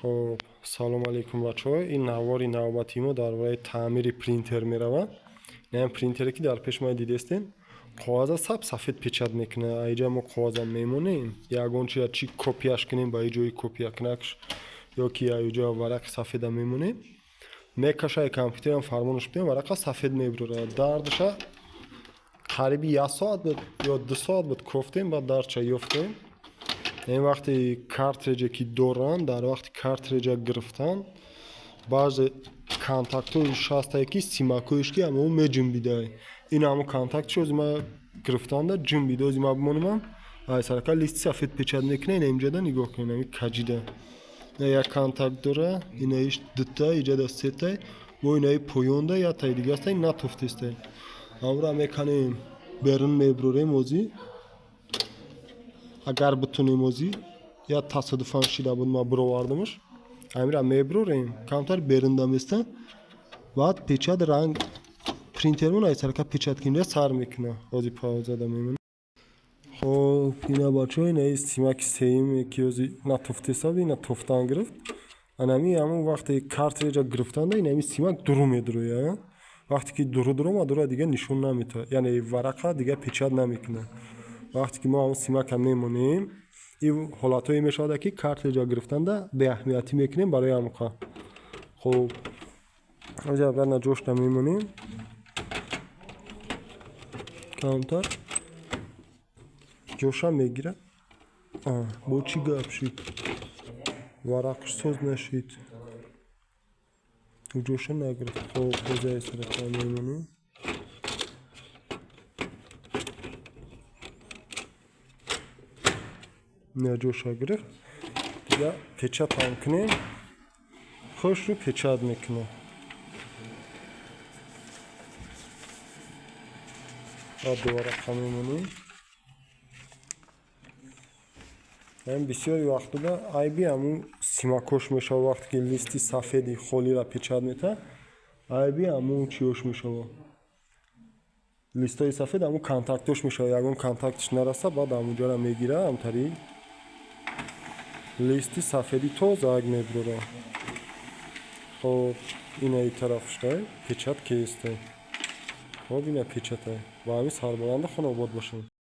خب سلام علیکم بچه ها. این نواری نوبتی ما درباره تعمیر پرینتر میروه. این پرینتری که در پیش ما دیدستین کاغذ سفید پیچاد میکنه. اینجا ما کاغذ میمونیم یگان چی کپیش کنیم با اینجوری کپی کنکش یا که اینجا ورق سفید میمونه میکشه کامپیوتر هم فرمانش بدیم ورق سفید میبره دردش قریب 1 ساعت بود یا 2 ساعت بود کفتیم بعد درچه یفتیم. این وقتی کارتریجی که دوران در وقتی کارتریجی گرفتن بعض کانتاکتوی شاسته که سیماکویش که همون می جنبیده این همون کانتاکت شد ما گرفتن ده جنبیده از ما بمونم ای سرکا لیست سفید پیچاد میکنه این اینجا ده نگاه کنیم این کجیده یک کانتاکت داره این ایش دوتا اینجا ده سته و این ای پویونده یا تای دیگه است این نتوفتیسته امرا میکنیم برن میبروریم اوزی اگر بتونیم اوزی یا تصادفاً شده بود ما برواردمش امرا میبروریم کامتر برنده میسته بعد پیچاد رنگ پرینترمون ای سرکا پیچاد کنیم سر میکنه اوزی پاوزه ده میمونه. خب اینا بچه این ای سیمک سیم که اوزی نتوفتیسته بود این توفتان گرفت انمی همون وقتی کارتریجا گرفتن ده این همی سیمک درو میدرویه وقتی که درو ما درو دیگه نشون نمیده یعنی ورقه دیگه پیچاد نمیکنه وقتی که ما همون سیمک هم میمونیم این حالتایی میشده که کارتریجا گرفتن ده به اهمیتی میکنیم برای همون کار. خب اینجا برای جوش ده میمونیم کامتر جوش هم میگیره با چی گپ شید ورقش سوز نشید و جوش نگرفت. خب بزای سرطان میمونیم نه جوش گرفت دیگه پیچات هم کنیم خوش رو پیچاد میکنه دوباره میمونیم این بسیاری وقت ده ای بی همون سیماکوش میشه وقتی که لیستی سفیدی خولی را پیچاد میته ای بی همون چیوش میشه لیستای سفید همون کانتاکتوش میشه یگون کانتاکتش نرسه بعد همونجا را میگیره همطوری لیستی سفیدی تو زاگ میبره. خب این ای طرفش ده پیچاد کیسته خب این پیچاته و همین سربلند خونه آباد باشیم.